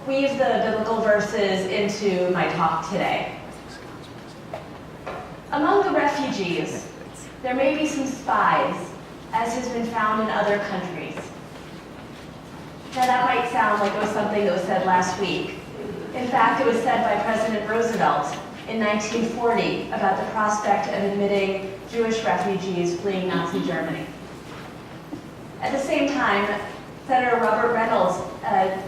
weave the biblical verses into my talk today. Among the refugees, there may be some spies, as has been found in other countries. Now that might sound like it was something that was said last week. In fact, it was said by President Roosevelt in 1940 about the prospect of admitting Jewish refugees fleeing Nazi Germany. At the same time, Senator Robert Reynolds, a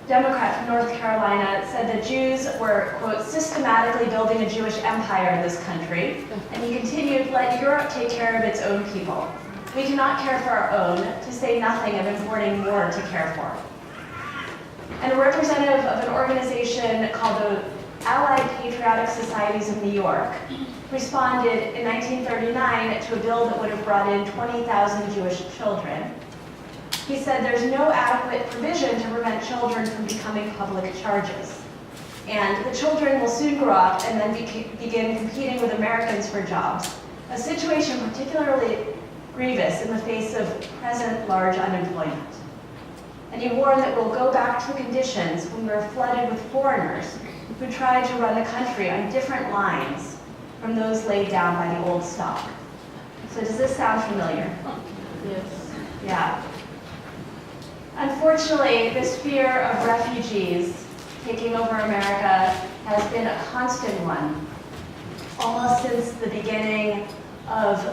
Democrat from North Carolina, said that Jews were, quote, systematically building a Jewish empire in this country. And he continued, let Europe take care of its own people. We cannot care for our own, to say nothing of importing more to care for. And a representative of an organization called the Allied Patriotic Societies of New York responded in 1939 to a bill that would have brought in 20,000 Jewish children. He said there's no adequate provision to prevent children from becoming public charges. And the children will soon grow up and then begin competing with Americans for jobs, a situation particularly grievous in the face of present large unemployment. And he warned that we'll go back to conditions when we're flooded with foreigners who tried to run the country on different lines from those laid down by the old stock. So does this sound familiar? Yes. Yeah. Unfortunately, this fear of refugees taking over America has been a constant one, almost since the beginning of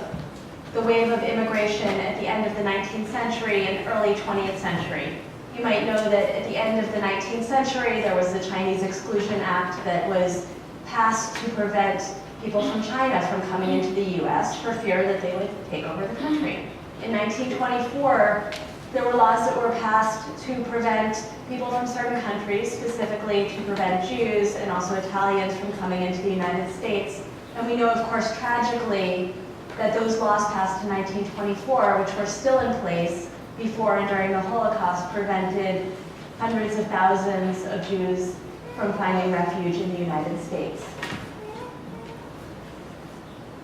the wave of immigration at the end of the 19th century and early 20th century. You might know that at the end of the 19th century, there was the Chinese Exclusion Act that was passed to prevent people from China from coming into the US for fear that they would take over the country. In 1924, there were laws that were passed to prevent people from certain countries, specifically to prevent Jews and also Italians from coming into the United States. And we know, of course, tragically, that those laws passed in 1924, which were still in place before and during the Holocaust, prevented hundreds of thousands of Jews from finding refuge in the United States.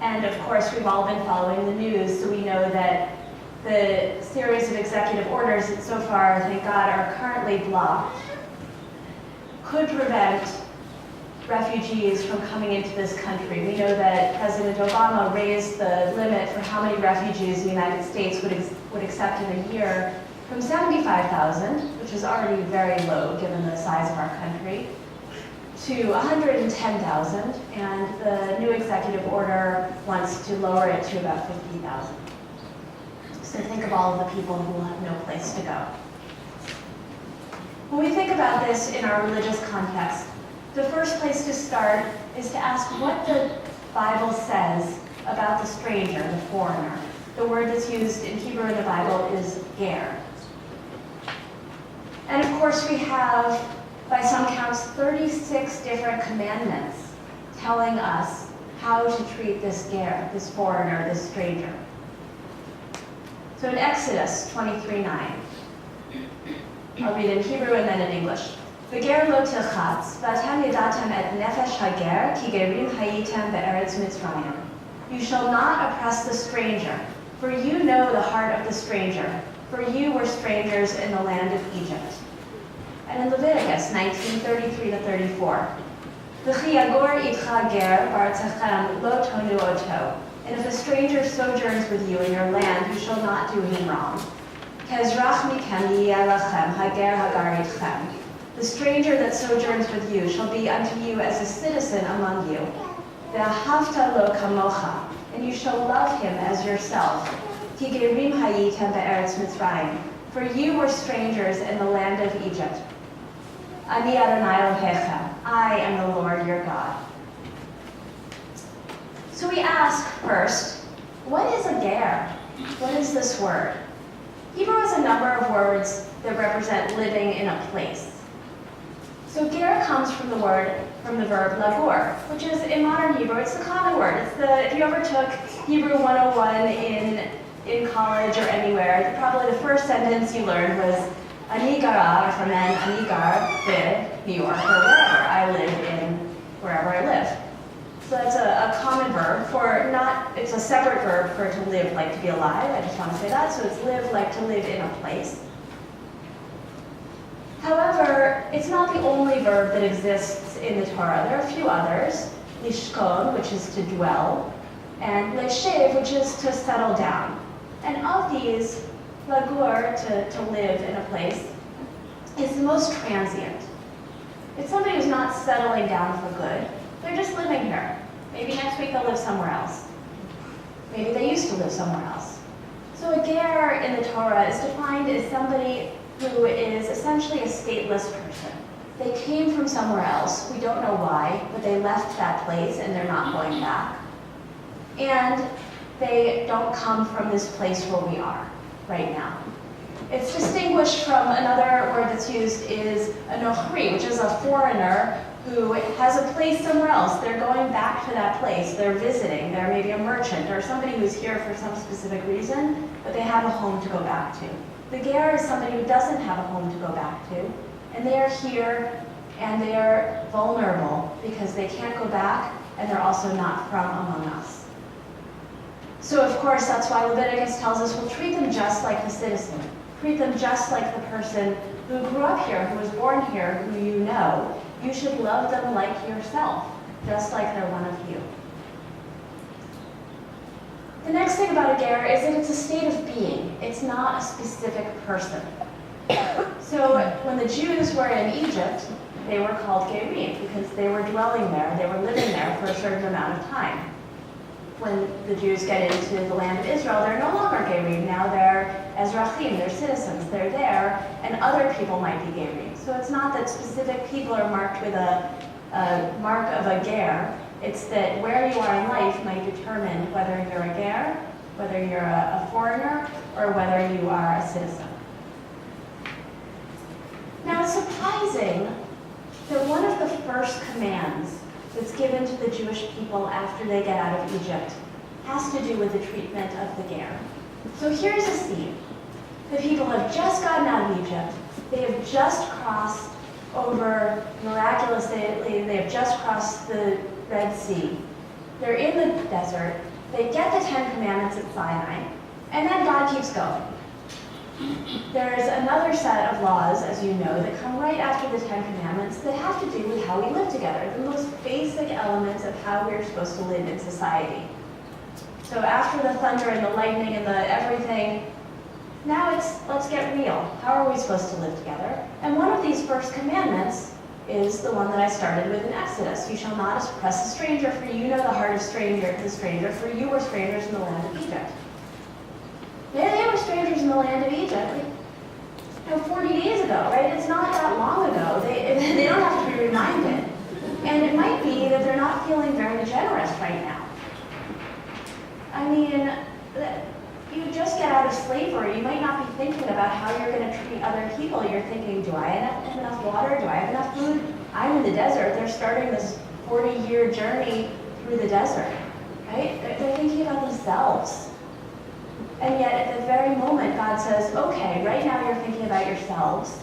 And of course, we've all been following the news, so we know that the series of executive orders that so far, thank God, are currently blocked could prevent refugees from coming into this country. We know that President Obama raised the limit for how many refugees the United States would accept in a year from 75,000, which is already very low given the size of our country, to 110,000, and the new executive order wants to lower it to about 50,000. So think of all of the people who will have no place to go. When we think about this in our religious context, the first place to start is to ask what the Bible says about the stranger, the foreigner. The word that's used in Hebrew in the Bible is ger. And of course we have, by some counts, 36 different commandments telling us how to treat this ger, this foreigner, this stranger. So in Exodus 23:9, I'll read in Hebrew and then in English. V'ger lo tilchatz, v'atem yadatem et nefesh hager, ki gerim hayitem be'eretz Mitzrayim. You shall not oppress the stranger, for you know the heart of the stranger, for you were strangers in the land of Egypt. And in Leviticus 19:33-34, V'chi yagor itcha ger b'artzachem lo tonu oto. And if a stranger sojourns with you in your land, you shall not do him wrong. Kezrach mikem yiyeh lachem hager hagar itchem. The stranger that sojourns with you shall be unto you as a citizen among you. Ve'ahavta lo kamocha, and you shall love him as yourself. Ki gerim hayitem be'eretz Mitzrayim, for you were strangers in the land of Egypt. Ani Adonai Elohechem, I am the Lord your God. So we ask first, what is a ger? What is this word? Hebrew has a number of words that represent living in a place. So ger comes from the verb labor, which is in modern Hebrew, it's the common word. It's if you ever took Hebrew 101 in college or anywhere, probably the first sentence you learned was ani gara, or from ani gar in New York, or wherever. I live in wherever I live. So that's a common verb for not, it's a separate verb for to live like to be alive. I just want to say that. So it's live like to live in a place. However, it's It's not the only verb that exists in the Torah. There are a few others. Lishkon, which is to dwell, and leshev, which is to settle down. And of these, lagur, to live in a place, is the most transient. It's somebody who's not settling down for good. They're just living here. Maybe next week they'll live somewhere else. Maybe they used to live somewhere else. So a ger in the Torah is defined as somebody who is essentially a stateless person. They came from somewhere else. We don't know why, but they left that place and they're not going back. And they don't come from this place where we are right now. It's distinguished from another word that's used is a nochri, which is a foreigner who has a place somewhere else. They're going back to that place. They're visiting. They're maybe a merchant or somebody who's here for some specific reason, but they have a home to go back to. The ger is somebody who doesn't have a home to go back to, and they are here and they are vulnerable because they can't go back and they're also not from among us. So of course, that's why Leviticus tells us we'll treat them just like the citizen. Treat them just like the person who grew up here, who was born here, who you know. You should love them like yourself, just like they're one of you. The next thing about a ger is that it's a state of being. It's not a specific person. So when the Jews were in Egypt, they were called gerim because they were dwelling there, they were living there for a certain amount of time. When the Jews get into the land of Israel, they're no longer gerim. Now they're ezrachim, they're citizens, they're there, and other people might be gerim. So it's not that specific people are marked with a mark of a ger. It's that where you are in life might determine whether you're a ger, whether you're a foreigner, or whether you are a citizen. Now it's surprising that one of the first commands that's given to the Jewish people after they get out of Egypt has to do with the treatment of the ger. So here's a scene. The people have just gotten out of Egypt. They have just crossed over miraculously, they have just crossed the Red Sea. They're in the desert. They get the 10 Commandments at Sinai, and then God keeps going. There's another set of laws, as you know, that come right after the 10 Commandments that have to do with how we live together, the most basic elements of how we're supposed to live in society. So after the thunder and the lightning and the everything, now it's, let's get real. How are we supposed to live together? And one of these first commandments is the one that I started with in Exodus. You shall not oppress a stranger, for you know the heart of the stranger, for you were strangers in the land of Egypt. They were strangers in the land of Egypt, 40 days ago, right? It's not that long ago. They don't have to be reminded. And it might be that they're not feeling very generous right now. I mean, you just get out of slavery. You might not be thinking about how you're going to treat other people. You're thinking, do I have enough water? Do I have enough food? I'm in the desert. They're starting this 40-year journey through the desert, right? They're thinking about themselves. And yet, at the very moment, God says, okay, right now you're thinking about yourselves.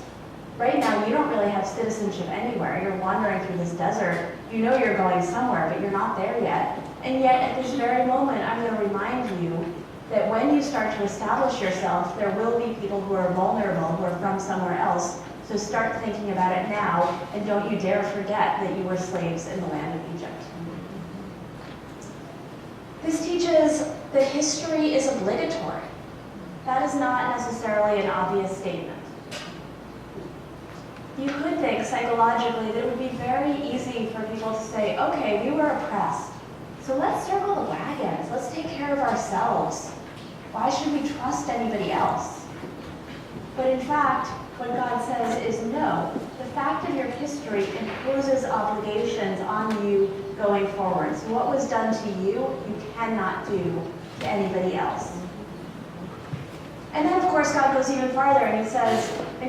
Right now, you don't really have citizenship anywhere. You're wandering through this desert. You know you're going somewhere, but you're not there yet. And yet, at this very moment, I'm going to remind you that when you start to establish yourself, there will be people who are vulnerable, who are from somewhere else. So start thinking about it now, and don't you dare forget that you were slaves in the land of Egypt. This teaches that history is obligatory. That is not necessarily an obvious statement. You could think psychologically that it would be very easy for people to say, okay, we were oppressed, so let's circle the wagons, let's take care of ourselves. Why should we trust anybody else? But in fact, what God says is no. The fact of your history imposes obligations on you going forward. So what was done to you, you cannot do to anybody else. And then, of course, God goes even farther, and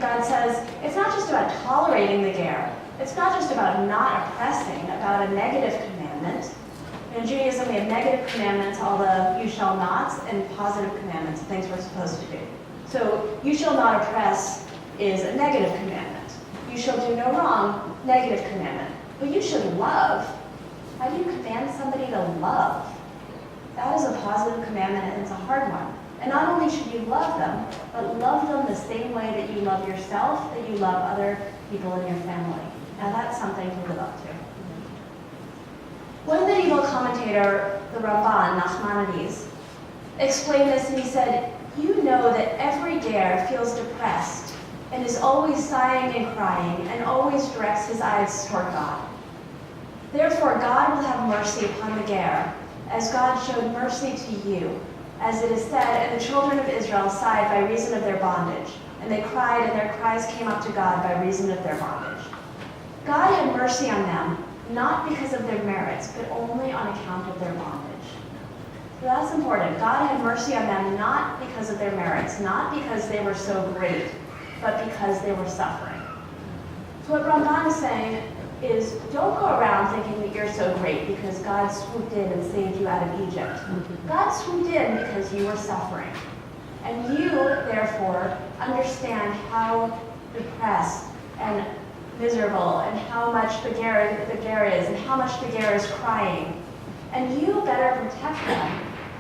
God says, it's not just about tolerating the ger. It's not just about not oppressing, about a negative commandment. In Judaism, we have negative commandments, all the you shall nots, and positive commandments, things we're supposed to do. So, you shall not oppress is a negative commandment. You shall do no wrong, negative commandment. But you should love. How do you command somebody to love? That is a positive commandment, and it's a hard one. And not only should you love them, but love them the same way that you love yourself, that you love other people in your family. Now that's something to live up to. One medieval commentator, the Rabbi, Nachmanides, explained this, and he said, "You know that every ger feels depressed and is always sighing and crying and always directs his eyes toward God. Therefore God will have mercy upon the ger, as God showed mercy to you. As it is said, and the children of Israel sighed by reason of their bondage, and they cried, and their cries came up to God by reason of their bondage. God had mercy on them, not because of their merits, but only on account of their bondage." So that's important. God had mercy on them not because of their merits, not because they were so great, but because they were suffering. So what Ramban is saying is, don't go around thinking that you're so great because God swooped in and saved you out of Egypt. God swooped in because you were suffering. And you, therefore, understand how depressed and miserable and how much the ger is and how much the ger is crying. And you better protect them,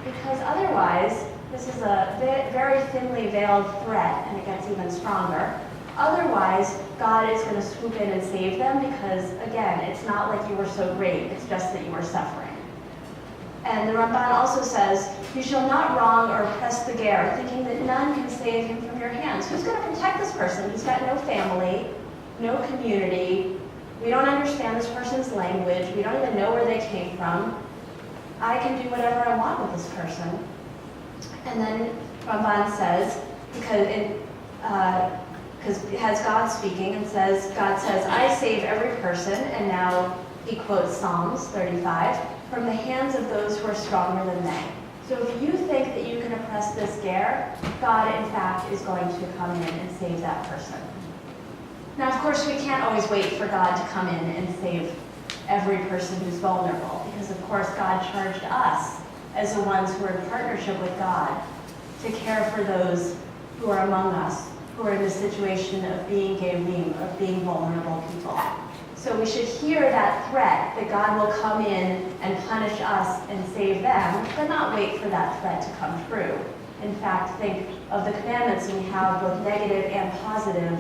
because otherwise, this is a very thinly veiled threat, and it gets even stronger. Otherwise, God is going to swoop in and save them because, again, it's not like you were so great, it's just that you were suffering. And the Ramban also says, "You shall not wrong or oppress the ger, thinking that none can save him from your hands." Who's going to protect this person? He's got no family, no community. We don't understand this person's language. We don't even know where they came from. I can do whatever I want with this person. And then Ramban says, because it has God speaking and says, God says, "I save every person," and now he quotes Psalms 35, "from the hands of those who are stronger than they." So if you think that you can oppress this ger, God in fact is going to come in and save that person. Now of course we can't always wait for God to come in and save every person who's vulnerable, because of course God charged us as the ones who are in partnership with God to care for those who are among us, who are in the situation of being gerim, of being vulnerable people. So we should hear that threat that God will come in and punish us and save them, but not wait for that threat to come true. In fact, think of the commandments we have, both negative and positive,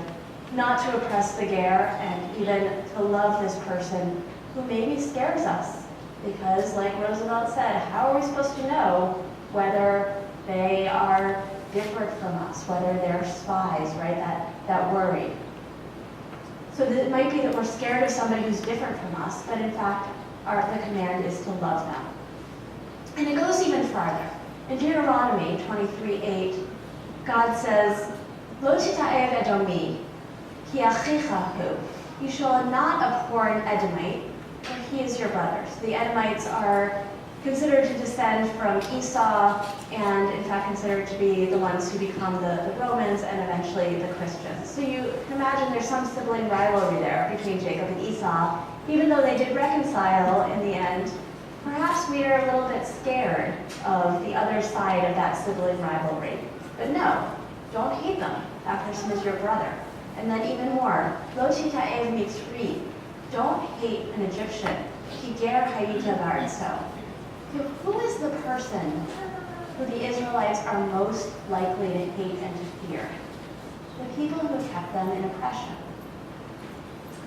not to oppress the ger, and even to love this person who maybe scares us. Because, like Roosevelt said, how are we supposed to know whether they are different from us, whether they're spies, right? That worry. So it might be that we're scared of somebody who's different from us, but in fact, the command is to love them. And it goes even farther. In Deuteronomy 23:8, God says, "Lo tita'ev Edomi, ki achicha hu." You shall not abhor an Edomite, for he is your brother. So the Edomites are considered to descend from Esau, and in fact considered to be the ones who become the Romans and eventually the Christians. So you can imagine there's some sibling rivalry there between Jacob and Esau. Even though they did reconcile in the end, perhaps we are a little bit scared of the other side of that sibling rivalry. But no, don't hate them. That person is your brother. And then even more, Lo tita'ev Mitzri. Don't hate an Egyptian. Ki ger hayita ba'artso. Who is the person who the Israelites are most likely to hate and to fear? The people who kept them in oppression.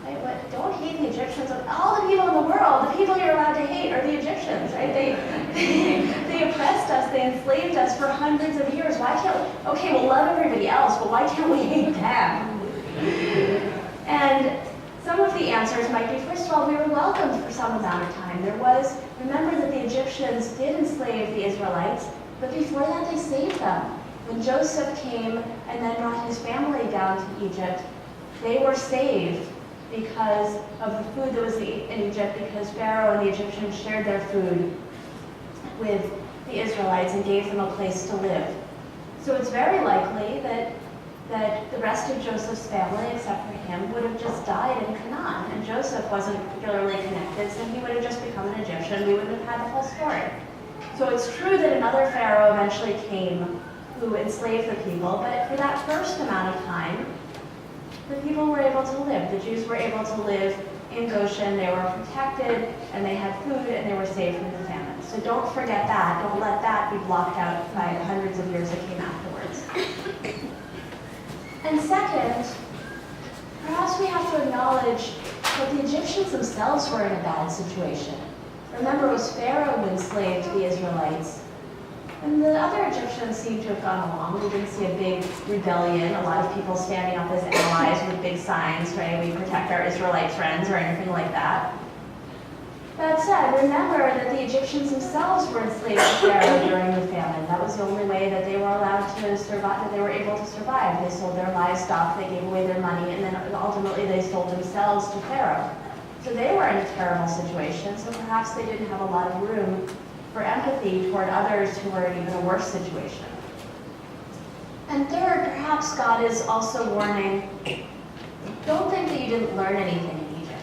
Right? But don't hate the Egyptians. Of all the people in the world, the people you're allowed to hate are the Egyptians, right? They oppressed us, they enslaved us for hundreds of years. Why can't we? Okay, we'll love everybody else, but why can't we hate them? And some of the answers might be, first of all, we were welcomed for some amount of time. Remember that the Egyptians did enslave the Israelites, but before that they saved them. When Joseph came and then brought his family down to Egypt, they were saved because of the food that was in Egypt, because Pharaoh and the Egyptians shared their food with the Israelites and gave them a place to live. So it's very likely that the rest of Joseph's family, except for him, would have just died in Canaan. And Joseph wasn't particularly connected, so he would have just become an Egyptian. We wouldn't have had the whole story. So it's true that another Pharaoh eventually came who enslaved the people, but for that first amount of time, the people were able to live. The Jews were able to live in Goshen. They were protected, and they had food, and they were saved from the famine. So So don't forget that. Don't let that be blocked out by the hundreds of years that came afterwards. And second, perhaps we have to acknowledge that the Egyptians themselves were in a bad situation. Remember, it was Pharaoh who enslaved the Israelites. And the other Egyptians seem to have gone along. We didn't see a big rebellion, a lot of people standing up as allies with big signs, right? We protect our Israelite friends or anything like that. That said, remember that the Egyptians themselves were enslaved to Pharaoh during the famine. That was the only way that they were allowed to survive, that they were able to survive. They sold their livestock, they gave away their money, and then ultimately they sold themselves to Pharaoh. So they were in a terrible situation, so perhaps they didn't have a lot of room for empathy toward others who were in even a worse situation. And third, perhaps God is also warning, don't think that you didn't learn anything in Egypt.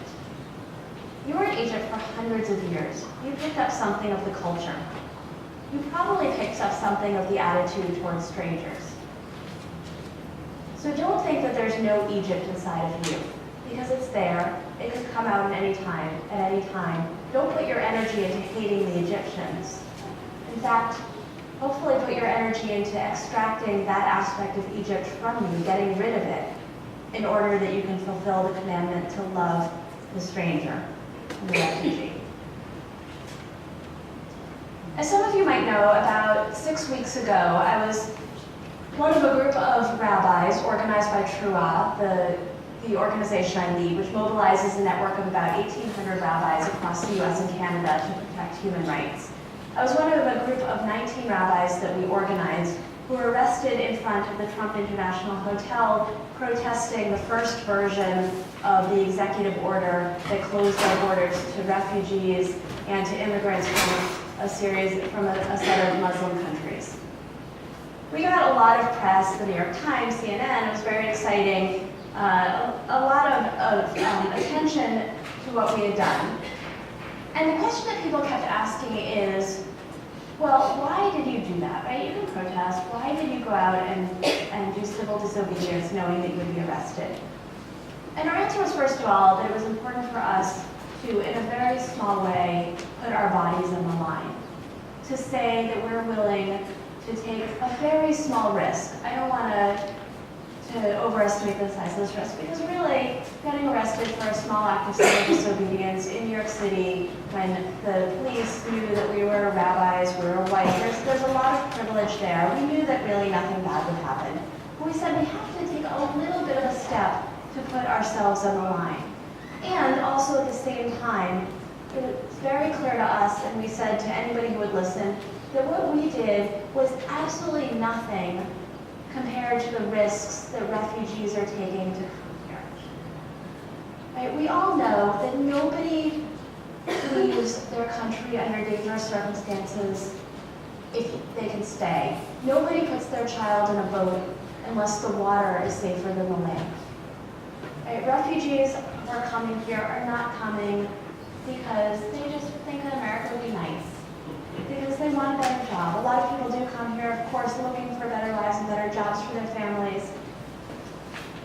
You were in Egypt for hundreds of years. You picked up something of the culture. You probably picked up something of the attitude towards strangers. So don't think that there's no Egypt inside of you, because it's there. It could come out at any time. Don't put your energy into hating the Egyptians. In fact, hopefully put your energy into extracting that aspect of Egypt from you, getting rid of it, in order that you can fulfill the commandment to love the stranger and the refugee. As some of you might know, about 6 weeks ago, I was one of a group of rabbis organized by Trua, the organization I lead, which mobilizes a network of about 1,800 rabbis across the US and Canada to protect human rights. I was one of a group of 19 rabbis that we organized who were arrested in front of the Trump International Hotel protesting the first version of the executive order that closed our borders to refugees and to immigrants from a set of Muslim countries. We got a lot of press, the New York Times, CNN, it was very exciting. A lot of attention to what we had done. And the question that people kept asking is, well, why did you do that, right? You can protest. Why did you go out and do civil disobedience knowing that you would be arrested? And our answer was, first of all, that it was important for us to, in a very small way, put our bodies on the line. To say that we're willing to take a very small risk. I don't want to overestimate the size of this risk, because really getting arrested for a small act of civil disobedience in New York City when the police knew that we were rabbis, we were white, there's a lot of privilege there. We knew that really nothing bad would happen. But we said we have to take a little bit of a step to put ourselves on the line. And also at the same time, it's very clear to us, and we said to anybody who would listen, that what we did was absolutely nothing compared to the risks that refugees are taking to come here. Right? We all know that nobody leaves their country under dangerous circumstances if they can stay. Nobody puts their child in a boat unless the water is safer than the land. Right? Refugees who are coming here are not coming because they just think that America would be nice, because they want a better job. A lot of people do come here, of course, looking for better lives and better jobs for their families.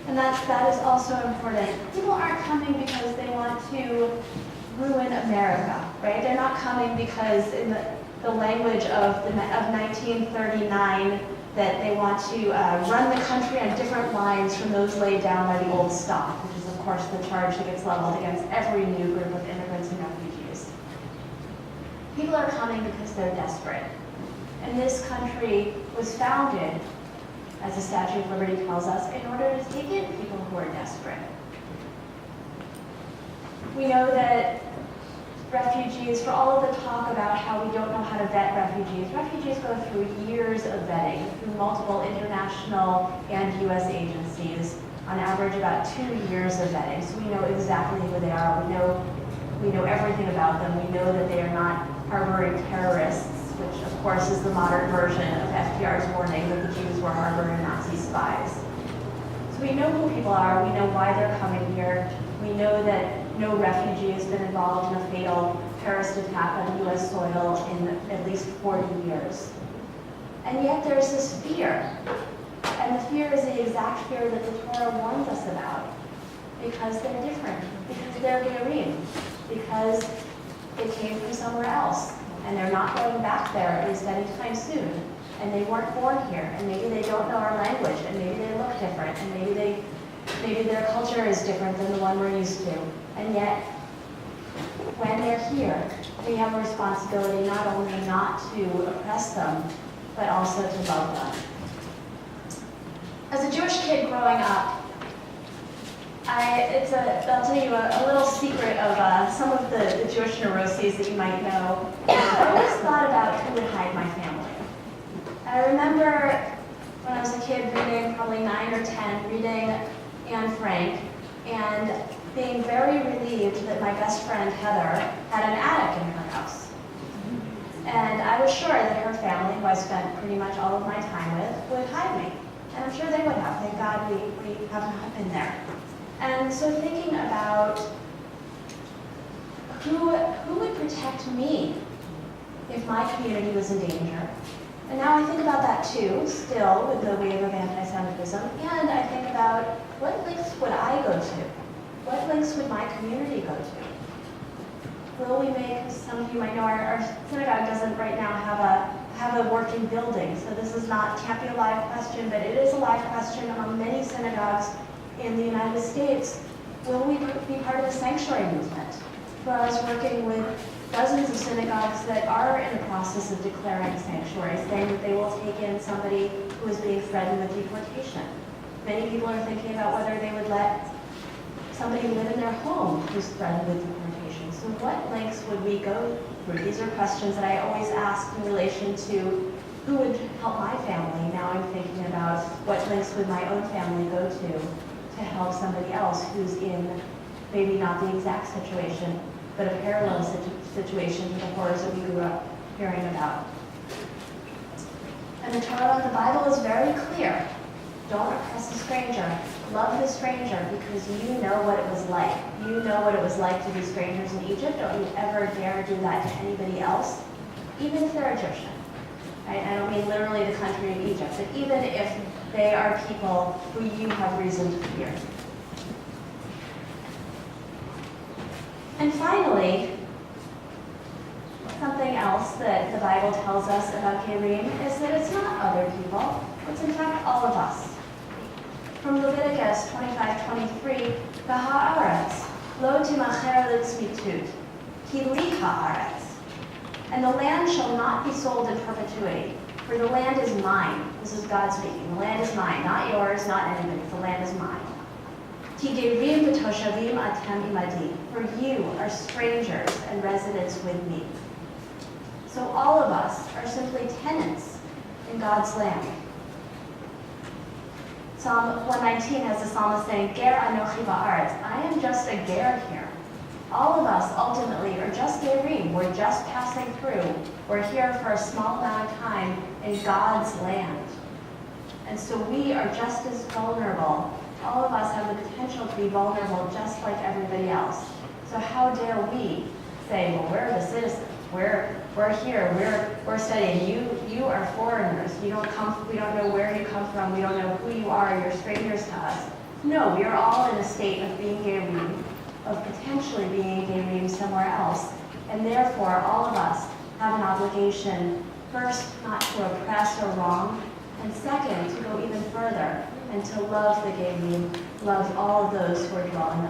And that is also important. People aren't coming because they want to ruin America, right? They're not coming because in the language of 1939, that they want to run the country on different lines from those laid down by the old stock, which is, of course, the charge that gets leveled against every new group of immigrants and refugees. People are coming because they're desperate. And this country was founded, as the Statue of Liberty tells us, in order to take in people who are desperate. We know that refugees, for all of the talk about how we don't know how to vet refugees go through years of vetting through multiple international and US agencies, on average about 2 years of vetting. So we know exactly who they are. We know everything about them. We know that they are not harboring terrorists, which of course is the modern version of FDR's warning that the Jews were harboring Nazi spies. So we know who people are. We know why they're coming here. We know that no refugee has been involved in a fatal terrorist attack on US soil in at least 40 years. And yet there's this fear. And the fear is the exact fear that the Torah warns us about. Because they're different. Because they're Gerim. Because they came from somewhere else. and they're not going back there at least anytime soon, and they weren't born here, and maybe they don't know our language, and maybe they look different, and maybe their culture is different than the one we're used to. And yet, when they're here, we have a responsibility not only not to oppress them, but also to love them. As a Jewish kid growing up, I'll tell you a little secret of some of the Jewish neuroses that you might know. I always thought about who would hide my family. I remember when I was a kid reading, probably 9 or 10, reading Anne Frank, and being very relieved that my best friend Heather had an attic in her house. And I was sure that her family, who I spent pretty much all of my time with, would hide me. And I'm sure they would have. Thank God we have not been there. And so thinking about who would protect me if my community was in danger. And now I think about that too, still, with the wave of anti-Semitism. And I think about what lengths would I go to? What lengths would my community go to? Will we make, some of you might know, our synagogue doesn't right now have a working building. So this can't be a live question, but it is a live question among many synagogues in the United States. Will we be part of the sanctuary movement? Where I was working with dozens of synagogues that are in the process of declaring sanctuary, saying that they will take in somebody who is being threatened with deportation. Many people are thinking about whether they would let somebody live in their home who's threatened with deportation. So what lengths would we go through? These are questions that I always ask in relation to who would help my family. Now I'm thinking about what lengths would my own family go to help somebody else who's in maybe not the exact situation, but a parallel situation to the horrors that we grew up hearing about. And the Torah, the Bible is very clear. Don't oppress a stranger. Love the stranger because you know what it was like. You know what it was like to be strangers in Egypt. Don't you ever dare do that to anybody else, even if they're Egyptian. Right? I don't mean literally the country of Egypt, but even if they are people who you have reason to fear. And finally, something else that the Bible tells us about Gerim is that it's not other people. It's in fact all of us. From Leviticus 25:23, V'ha'aretz, lo timacher litzmitut, ki li ha'aretz. And the land shall not be sold in perpetuity, for the land is mine. This is God speaking. The land is mine, not yours, not anybody's. The land is mine. Ki gerim v'toshavim atem imadi, for you are strangers and residents with me. So all of us are simply tenants in God's land. Psalm 119 has the psalmist saying, Ger anochi ba'aretz, I am just a ger here. All of us ultimately are just gerim. We're just passing through. We're here for a small amount of time in God's land. And so we are just as vulnerable. All of us have the potential to be vulnerable just like everybody else. So how dare we say, well, we're the citizens. We're here, we're studying. You are foreigners. We don't know where you come from. We don't know who you are. You're strangers to us. No, we are all in a state of being gerim, of potentially being gerim somewhere else. And therefore, all of us have an obligation, first, not to oppress or wrong, and second, to go even further and to love the gerim, love all of those who are dwelling